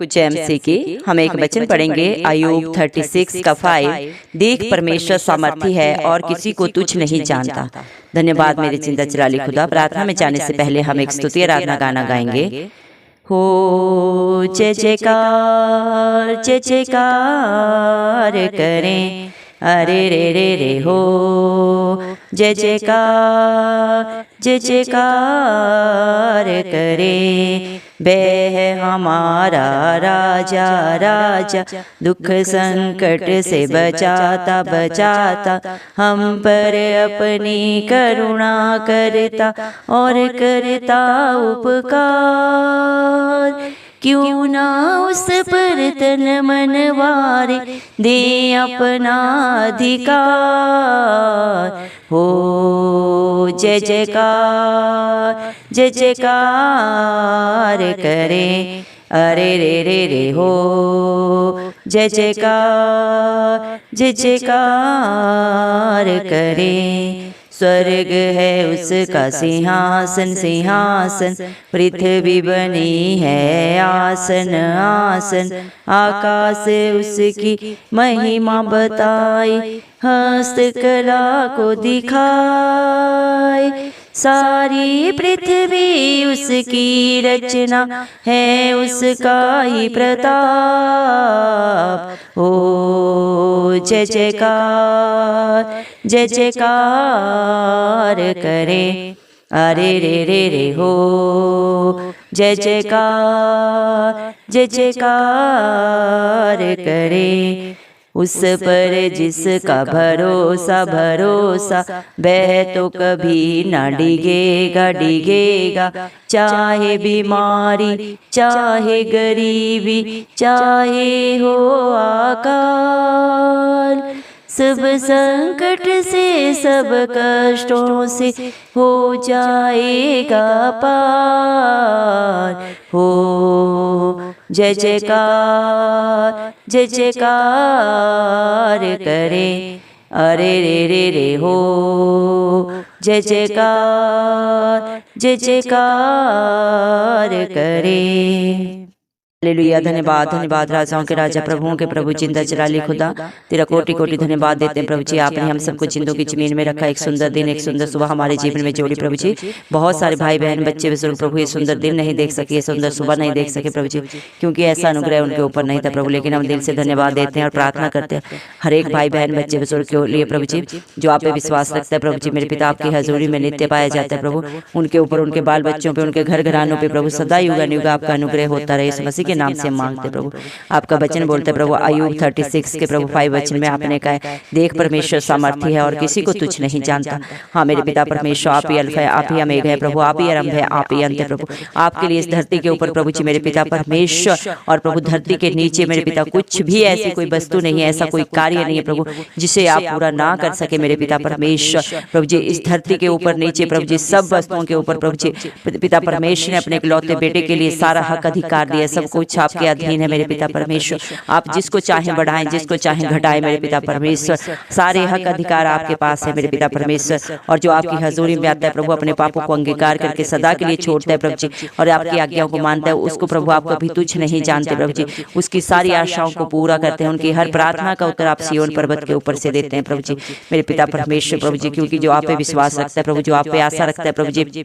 कुछ एमसी की हम एक वचन पढ़ेंगे। अय्यूब 36 का 5। देख परमेश्वर सामर्थी है और किसी को तुच्छ नहीं जानता। धन्यवाद मेरे चिंता चलाली खुदा। प्रार्थना में जाने से पहले हम एक स्तुति आराधना गाना गाएंगे। हो जय जयकार करें, अरे रे रे रे हो जय जयकार करें। वह हमारा राजा राजा, दुख संकट से बचाता बचाता, हम पर अपनी करुणा करता और करता उपकार। क्यों ना उस पर तन मन वारे दे अपना अधिकार। हो जय जयकार करें, अरे रे रे रे हो जय जयकार करें। स्वर्ग है उसका सिंहासन सिंहासन, पृथ्वी बनी है आसन आसन। आकाश उसकी महिमा बताई, हस्तकला को दिखाए। सारी पृथ्वी उसकी रचना है, उसका ही प्रताप। ओ जय जयकार करें, अरे रे रे रे हो जय जयकार करें। उस पर जिसका भरोसा भरोसा, वह तो कभी ना डिगेगा डिगेगा। चाहे बीमारी चाहे गरीबी चाहे हो अकाल, सब संकट से सब कष्टों से हो जाएगा पार। हो जय जयकार करें, अरे रे रे रे हो जय जयकार करें। हालेलुया। धन्यवाद धन्यवाद राजाओं के राजा प्रभुओं के प्रभु जिंदा जलाली खुदा, तेरा कोटि कोटि धन्यवाद देते हैं प्रभु जी। आपने हम सबको जिंदों की जमीन में रखा, एक सुंदर दिन एक सुंदर सुबह हमारे जीवन में जोड़ी प्रभु जी। बहुत सारे भाई बहन बच्चे बुजुर्ग प्रभु ये सुंदर दिन नहीं देख सके, ये सुंदर सुबह नहीं देख सके प्रभु जी, क्योंकि ऐसा अनुग्रह उनके ऊपर नहीं था प्रभु। लेकिन हम दिल से धन्यवाद देते हैं और प्रार्थना करते हैं हर एक भाई बहन बच्चे बुजुर्ग के लिए प्रभु जी, जो आप पे विश्वास रखता है प्रभु जी। मेरे पिता आपकी हजूरी में नित्य पाया जाता है प्रभु, उनके ऊपर उनके बाल बच्चों पे उनके घर घरानों पे प्रभु सदा युग आपका अनुग्रह होता रहे। इस मसीह के नाम से मांगते प्रभु। आपका वचन बोलते हैं प्रभु अय्यूब 36 के प्रभु 5 वचन में आपने कहा, देख परमेश्वर सामर्थी है और किसी को तुच्छ नहीं जानता। हाँ मेरे पिता परमेश्वर, आप ही अल्फा है, आप ही अमेघ है प्रभु, आप ही आरंभ है, आप ही अंत है प्रभु। आपके लिए इस धरती के ऊपर प्रभु जी मेरे पिता परमेश्वर और प्रभु धरती के नीचे मेरे पिता कुछ भी ऐसी कोई वस्तु नहीं है, ऐसा कोई कार्य नहीं है प्रभु जिसे आप पूरा ना कर सके मेरे पिता परमेश्वर। प्रभु जी इस धरती के ऊपर नीचे प्रभु जी सब वस्तुओं के ऊपर प्रभु जी पिता परमेश्वर ने अपने इकलौते बेटे के लिए सारा हक अधिकार दिया, सब कुछ आपके अधीन है मेरे पिता परमेश्वर। आप जिसको चाहे बढ़ाएं, जिसको चाहे घटाएं मेरे पिता परमेश्वर, सारे हक अधिकार आपके पास है मेरे पिता परमेश्वर। और जो आपकी हजूरी में आता है प्रभु, अपने पापों को अंगीकार करके सदा के लिए छोड़ता है प्रभु जी और आपकी आज्ञाओं को मानता है, उसको प्रभु आप कभी तुच्छ नहीं जानते प्रभु जी। उसकी सारी आशाओं को पूरा करते हैं, उनकी हर प्रार्थना का उत्तर आप सिय्योन पर्वत के ऊपर से देते हैं प्रभु जी मेरे पिता परमेश्वर प्रभु जी। क्योंकि जो आप पे विश्वास रखता है प्रभु, जो आप पे आशा रखता है प्रभु जी,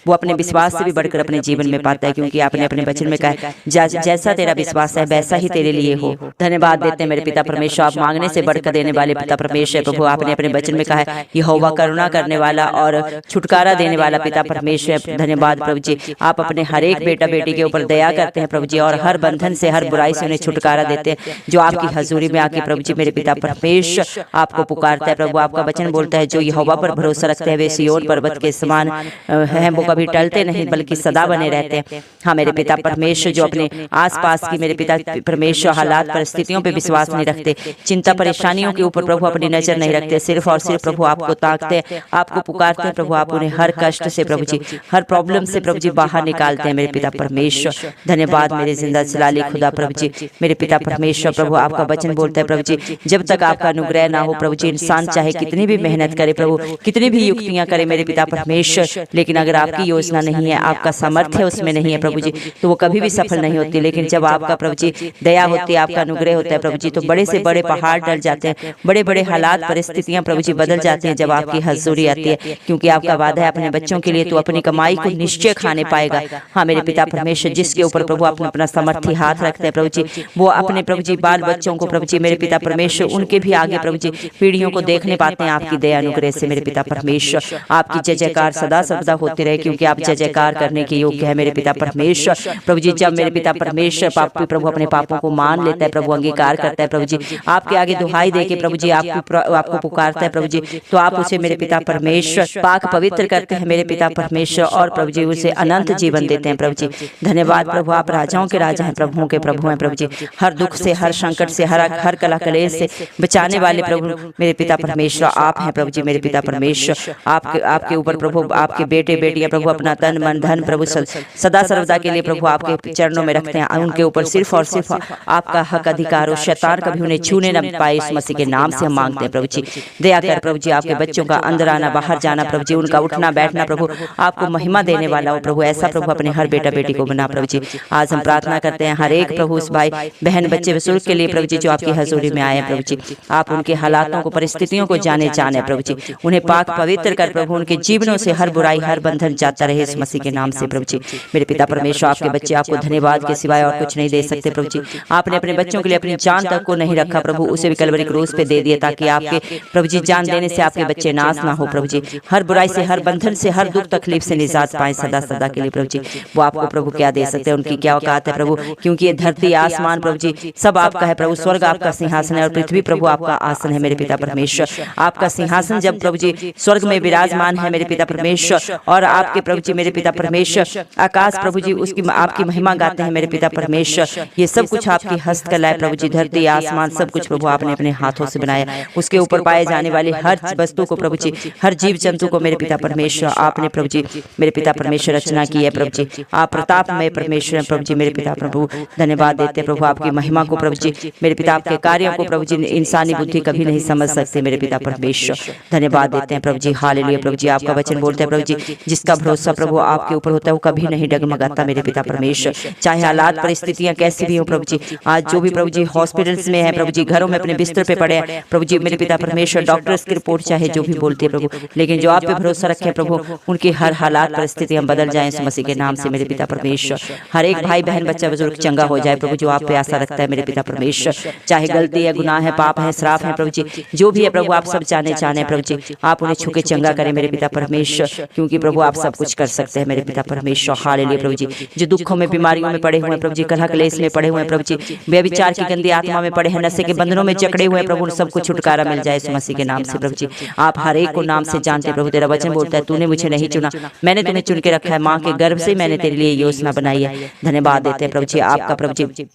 वो अपने विश्वास से भी बढ़कर अपने जीवन में पाता है। क्योंकि आपने अपने वचन में कहा जैसा तेरा विश्वास है वैसा ही तेरे लिए हो। धन्यवाद देते हैं मेरे पिता परमेश्वर, आप मांगने से बढ़कर देने वाले पिता परमेश्वर प्रभु। आपने अपने वचन में कहा है यहोवा करुणा करने वाला और छुटकारा देने वाला पिता परमेश्वर। धन्यवाद प्रभु जी, आप अपने हर एक बेटा बेटी के ऊपर दया करते हैं प्रभु जी और हर बंधन से हर बुराई से उन्हें छुटकारा देते हैं जो आपकी हजूरी में आके प्रभु जी मेरे पिता परमेश्वर आपको पुकारता है प्रभु। आपका वचन बोलता है जो यहोवा पर भरोसा रखते हैं वे सिय्योन पर्वत के समान हैं, वो कभी टलते नहीं बल्कि सदा बने रहते हैं। हाँ मेरे पिता परमेश्वर, जो अपने आसपास की मेरे पिता परमेश्वर हालात परिस्थितियों पे विश्वास नहीं रखते, चिंता परेशानियों के ऊपर प्रभु अपनी नजर नहीं रखते, सिर्फ और सिर्फ प्रभु आपको ताकते हैं, आपको पुकारते हैं प्रभु। आप उन्हें हर कष्ट से प्रभु जी, हर प्रॉब्लम से प्रभु जी बाहर निकालते हैं मेरे पिता परमेश्वर। धन्यवाद मेरे जिंदा जलाली खुदा प्रभु जी मेरे पिता परमेश्वर प्रभु। आपका वचन बोलता है प्रभु जी जब तक आपका अनुग्रह ना हो प्रभु जी, इंसान चाहे कितनी भी मेहनत करे प्रभु, कितनी भी युक्तियां करे मेरे पिता परमेश्वर, लेकिन अगर आपकी आपकी योजना नहीं है, आपका सामर्थ्य उसमें नहीं है प्रभु जी, तो वो कभी भी सफल नहीं होती। लेकिन जब आपका प्रभु जी दया होती है, आपका अनुग्रह होता है प्रभु जी, तो बड़े से बड़े पहाड़ टल जाते हैं, बड़े बड़े हालात परिस्थितियां प्रभु जी बदल जाती हैं जब आपकी हजूरी आती है। क्योंकि आपका वादा है अपने बच्चों के लिए, तो अपनी कमाई को निश्चय खाने पाएगा। हाँ मेरे पिता परमेश्वर, जिसके ऊपर प्रभु अपना अपना समर्थी हाथ रखते हैं प्रभु जी, वो अपने प्रभु जी बाल बच्चों को प्रभु जी मेरे पिता परमेश्वर उनके भी आगे प्रभु जी पीढ़ियों को देखने पाते हैं आपकी दया अनुग्रह से। मेरे पिता परमेश्वर आपकी जय जयकार सदा सर्वदा होती रहे, क्योंकि आप जय जयकार करने के योग्य है मेरे पिता परमेश्वर। प्रभु जी जब मेरे पिता परमेश्वर पापी प्रभु अपने पापों को मान लेता है प्रभु, अंगीकार करता है प्रभु जी, आपके आगे दुहाई दे के प्रभु जी आपको पुकारता है प्रभु जी, तो आप उसे मेरे पिता परमेश्वर पाक पवित्र करते हैं मेरे पिता परमेश्वर, और प्रभु जी उसे अनंत जीवन देते हैं प्रभु जी। धन्यवाद प्रभु, आप राजाओं के राजा हैं, प्रभुओं के प्रभु हैं प्रभु जी। हर दुख से, हर संकट से, हर कला कलेश से बचाने वाले प्रभु मेरे पिता परमेश्वर आप हैं प्रभु जी। मेरे पिता परमेश्वर आपके ऊपर प्रभु आपके बेटे बेटियां प्रभु अपना तन मन धन प्रभु सदा सर्वदा के लिए प्रभु आपके चरणों में रखते हैं। उनके ऊपर सिर्फ और सिर्फ आपका हक अधिकार, और शैतान कभी उन्हें छूने न पाए, इस मसीह के नाम से हम मांगते हैं प्रभु जी। दया कर प्रभु जी, आपके बच्चों का अंदर आना बाहर जाना प्रभु जी, उनका उठना बैठना प्रभु आपको महिमा देने वाला हो प्रभु, ऐसा प्रभु अपने हर बेटा बेटी को बना प्रभु जी। आज हम प्रार्थना करते हैं हर एक प्रभु उस भाई बहन बच्चे बुजुर्ग के लिए प्रभु जी जो आपकी हजूरी में आए हैं प्रभु जी, आप उनके हालातों को परिस्थितियों को जाने प्रभु जी, उन्हें पाक पवित्र कर प्रभु, उनके जीवनों से हर बुराई हर बंधन जाता रहे इस मसीह के नाम से प्रभु जी। मेरे पिता परमेश्वर आपके बच्चे आपको धन्यवाद के सिवाय और कुछ नहीं दे सकते प्रभु जी। आपने अपने बच्चों के लिए अपनी जान तक को नहीं रखा प्रभु, उसे भी कलवरी क्रूस पे दे दिया, ताकि आपके प्रभु जी जान देने से आपके बच्चे नाश ना हो प्रभु जी, हर बुराई से हर बंधन से हर दुख तकलीफ से निजात पाए सदा सदा के लिए प्रभु जी। वो आपको प्रभु क्या दे सकते हैं, उनकी क्या औकात है प्रभु, क्योंकि ये धरती आसमान प्रभु जी सब आपका है प्रभु, स्वर्ग आपका सिंहासन है और पृथ्वी प्रभु आपका आसन है मेरे पिता परमेश्वर। आपका सिंहासन जब प्रभु जी स्वर्ग में विराजमान है मेरे पिता परमेश्वर, और आपके प्रभु जी मेरे पिता परमेश्वर आकाश प्रभु जी उसकी आपकी महिमा गाते हैं मेरे पिता परमेश्वर। ये सब कुछ आपकी हस्तकला है प्रभु जी, धरती आसमान सब कुछ प्रभु आपने अपने हाथों से बनाया, उसके ऊपर पाए जाने वाली हर वस्तु को प्रभु जी, हर जीव जंतु को मेरे पिता परमेश्वर आपने प्रभु जी मेरे पिता परमेश्वर रचना की है प्रभु जी। आप प्रताप में परमेश्वर प्रभु जी मेरे पिता प्रभु धन्यवाद देते प्रभु, आपकी महिमा को प्रभु जी मेरे पिता, आपके कार्यों को प्रभु जी इंसानी बुद्धि कभी नहीं समझ सकते मेरे पिता परमेश्वर। धन्यवाद देते हैं प्रभु जी, हालेलुया प्रभु जी। आपका वचन बोलते हैं प्रभु जी जिसका भरोसा प्रभु आपके ऊपर होता है वो कभी नहीं डगमगाता मेरे पिता परमेश्वर, चाहे हालात परिस्थितियां कैसी भी हो प्रभु जी। आज जो भी प्रभु जी हॉस्पिटल्स में है प्रभु जी, घरों में अपने बिस्तर पे पड़े हैं प्रभु जी मेरे पिता परमेश्वर, डॉक्टर्स की रिपोर्ट चाहे जो भी बोलती है प्रभु, लेकिन जो आप पे भरोसा रखे प्रभु उनकी हर हालात परिस्थितियां बदल जाए इस मसीह के नाम से मेरे पिता परमेश्वर। हर एक भाई बहन बच्चा बुजुर्ग चंगा हो जाए प्रभु, जो आप पे आशा रखता है मेरे पिता परमेश्वर, चाहे गलती है गुनाह है पाप है श्राप है प्रभु जी, जो भी है प्रभु आप सब जाने चाहने प्रभु जी, आप उन्हें छुके चंगा करें मेरे पिता परमेश्वर, क्योंकि प्रभु आप सब कुछ कर सकते हैं मेरे पिता परमेश्वर। हालेलुया प्रभु जी। जो दुखों में बीमारियों में पड़े हुए हैं प्रभु जी, कलह कलेश में पड़े हुए हैं प्रभु जी, व्यभिचार की गंदी आत्मा में पड़े हैं, नशे के बंधनों में जकड़े हुए हैं प्रभु, उन सबको छुटकारा मिल जाए इस मसीह के नाम से प्रभु जी। आप हर एक को नाम से जानते हैं प्रभु, तेरा वचन बोलता है तूने मुझे नहीं चुना, मैंने तुम्हें चुन के रखा है, माँ के गर्भ से मैंने तेरे लिए योजना बनाई है। धन्यवाद देते हैं प्रभु जी आपका प्रभु जी।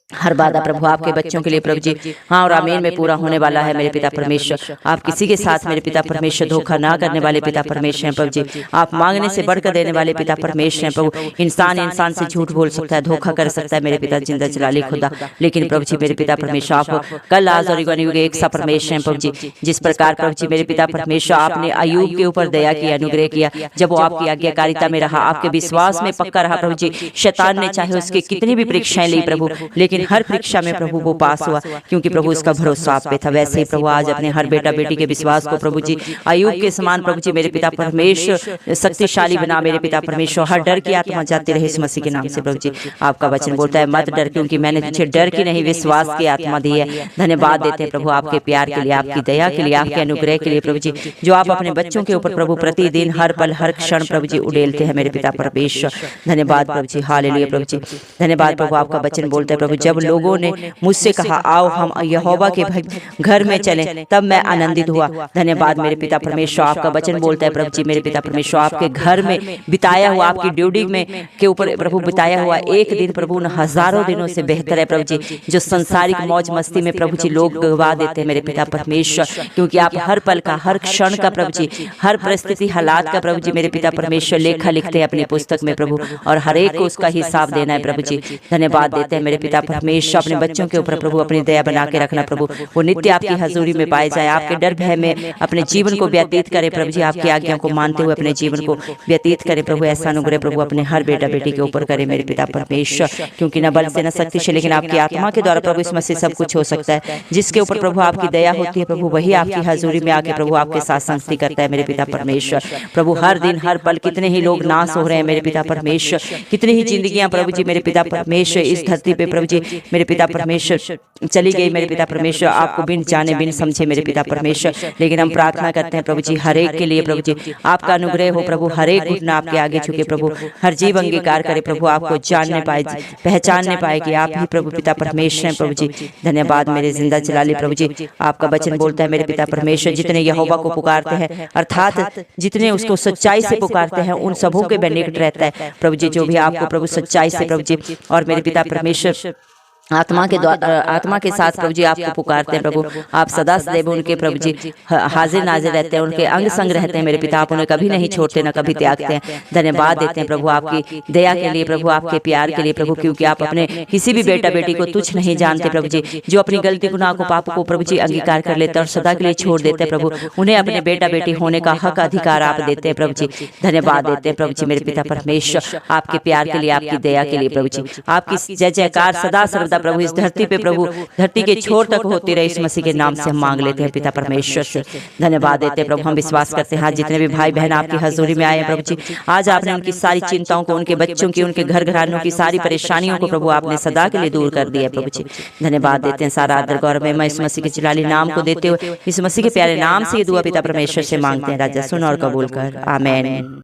हर वादा प्रभु आपके बच्चों के लिए प्रभु जी हाँ और आमीन में पूरा होने वाला है मेरे पिता परमेश्वर। आप किसी के साथ मेरे पिता परमेश्वर धोखा ना करने वाले पिता परमेश्वर हैं प्रभु जी, आप मांगने से बढ़कर देने वाले पिता परमेश्वर हैं प्रभु। इंसान से झूठ बोल सकता है, धोखा कर सकता है मेरे पिता जिंदा जलाली खुदा, लेकिन प्रभु जी मेरे पिता परमेश्वर आप कल आज और युग एक सा परमेश्वर हैं प्रभु जी। जिस प्रकार प्रभु जी मेरे पिता परमेश्वर आपने अय्यूब के ऊपर दया किया, अनुग्रह किया, जब वो आपकी आज्ञाकारिता में रहा, आपके विश्वास में पक्का रहा प्रभु जी, शैतान ने चाहे उसकी कितनी भी परीक्षाएं ली प्रभु, लेकिन हर परीक्षा में प्रभु वो पास हुआ, क्योंकि प्रभु उसका भरोसा आप पे था। वैसे ही प्रभु आज अपने हर बेटा बेटी के विश्वास को प्रभु जी अय्यूब के समान प्रभु जी मेरे पिता परमेश्वर शक्तिशाली बना मेरे पिता परमेश्वर। हर डर की आत्मा जाती रहे इस मसीह के नाम से प्रभु जी। आपका वचन बोलता है मत डर, क्योंकि मैंने तुझे डर की नहीं विश्वास की आत्मा दी है। धन्यवाद देते हैं प्रभु आपके प्यार के लिए, आपकी दया के लिए, आपके अनुग्रह के लिए प्रभु जी, जो आप अपने बच्चों के ऊपर प्रभु प्रतिदिन हर पल हर क्षण प्रभु जी उड़ेलते हैं मेरे पिता परमेश्वर। धन्यवाद प्रभु जी, हालेलुया प्रभु जी। धन्यवाद प्रभु आपका वचन बोलता है प्रभु जब लोगों ने मुझसे कहा आओ हम यहोवा के घर में चलें, तब मैं आनंदित हुआ। धन्यवाद मेरे पिता परमेश्वर। आपका वचन बोलता है प्रभु जी मेरे पिता परमेश्वर आपके घर में बिताया हुआ, आपकी ड्यूटी में के ऊपर प्रभु बिताया हुआ एक दिन प्रभु उन हजारों दिनों से बेहतर है प्रभु जी, जो संसारिक मौज मस्ती में प्रभु जी लोग गवा देते हैं मेरे पिता परमेश्वर, क्योंकि आप हर पल का हर क्षण का प्रभु जी हर परिस्थिति हालात का प्रभु जी मेरे पिता परमेश्वर लेखा लिखते हैं अपनी पुस्तक में प्रभु, और हर एक को उसका हिसाब देना है प्रभु जी। धन्यवाद देते हैं मेरे पिता परमेश्वर अपने बच्चों के ऊपर प्रभु अपनी दया बना के रखना प्रभु, वो नित्य आपकी हजूरी में पाए जाए, आपके डर भय में अपने जीवन को व्यतीत करे प्रभु जी, आपकी आज्ञा को मानते हुए अपने जीवन को व्यतीत करे प्रभु। ऐसा अनुग्रह प्रभु अपने हर बेटा बेटी के ऊपर करे मेरे पिता परमेश्वर, क्योंकि न बल से न शक्ति से लेकिन आपकी आत्मा के द्वारा प्रभु इसमें से सब कुछ हो सकता है। जिसके ऊपर प्रभु आपकी दया होती है प्रभु, वही आपकी हजूरी में आके प्रभु आपके साथ संगति करता है मेरे पिता परमेश्वर। प्रभु हर दिन हर पल कितने ही लोग नाश हो रहे हैं मेरे पिता परमेश्वर, कितनी ही जिंदगियां प्रभु जी मेरे पिता परमेश्वर इस धरती पे प्रभु जी मेरे पिता परमेश्वर चली गई मेरे पिता परमेश्वर, आपको बिन जाने बिन समझे मेरे पिता परमेश्वर। लेकिन हम प्रार्थना करते हैं प्रभु जी हर एक के लिए प्रभु जी आपका अनुग्रह हो प्रभु, हर एक घुटना आपके आगे झुके प्रभु, हर जीव अंगीकार करे प्रभु, आपको जानने पाए पहचानने पाए कि आप ही प्रभु पिता परमेश्वर हैं प्रभु जी। धन्यवाद मेरे जिंदा जलाली प्रभु जी, आपका वचन बोलता है मेरे पिता परमेश्वर, जितने यहोवा को पुकारते हैं अर्थात जितने उसको सच्चाई से पुकारते हैं उन सबों के निकट रहता है प्रभु जी। जो भी आपको प्रभु सच्चाई से प्रभु जी और मेरे पिता परमेश्वर आत्मा के साथ प्रभु जी आपको पुकारते हैं प्रभु, आप सदा सदैव उनके प्रभु जी हाजिर नाजिर रहते हैं, उनके अंग संग रहते हैं मेरे पिता, आप उन्हें कभी नहीं छोड़ते न कभी त्यागते हैं। धन्यवाद देते हैं प्रभु आपकी दया के लिए प्रभु, आपके प्यार के लिए प्रभु, क्योंकि आप अपने किसी भी बेटा बेटी को तुच्छ नहीं जानते प्रभु जी। जो अपनी गलती गुनाह को पाप को प्रभु जी अंगीकार कर लेते हैं और सदा के लिए छोड़ देते हैं प्रभु, उन्हें अपने बेटा बेटी होने का हक अधिकार आप देते हैं प्रभु जी। धन्यवाद देते हैं प्रभु जी मेरे पिता परमेश्वर, आपके प्यार के लिए आपकी दया के लिए प्रभु जी। आपकी जय जयकार सदा सर्वदा प्रभु इस धरती पे प्रभु, धरती के छोर तक होती रहे, इस मसीह के नाम से हम मांग लेते हैं पिता परमेश्वर से। धन्यवाद देते हैं प्रभु, हम विश्वास करते हैं आज जितने भी भाई बहन आपकी हजूरी में आए हैं प्रभु जी, आज आपने उनकी सारी चिंताओं को, उनके बच्चों की, उनके घर घरानों की सारी परेशानियों को प्रभु आपने सदा के लिए दूर कर दिया प्रभु जी। धन्यवाद देते हैं, सारा आदर गौरव मैं इस मसीह के जलाली नाम को देते हुए इस मसीह के प्यारे नाम से ये दुआ पिता परमेश्वर से मांगते हैं, राजा सुन और कबूल कर, आमीन।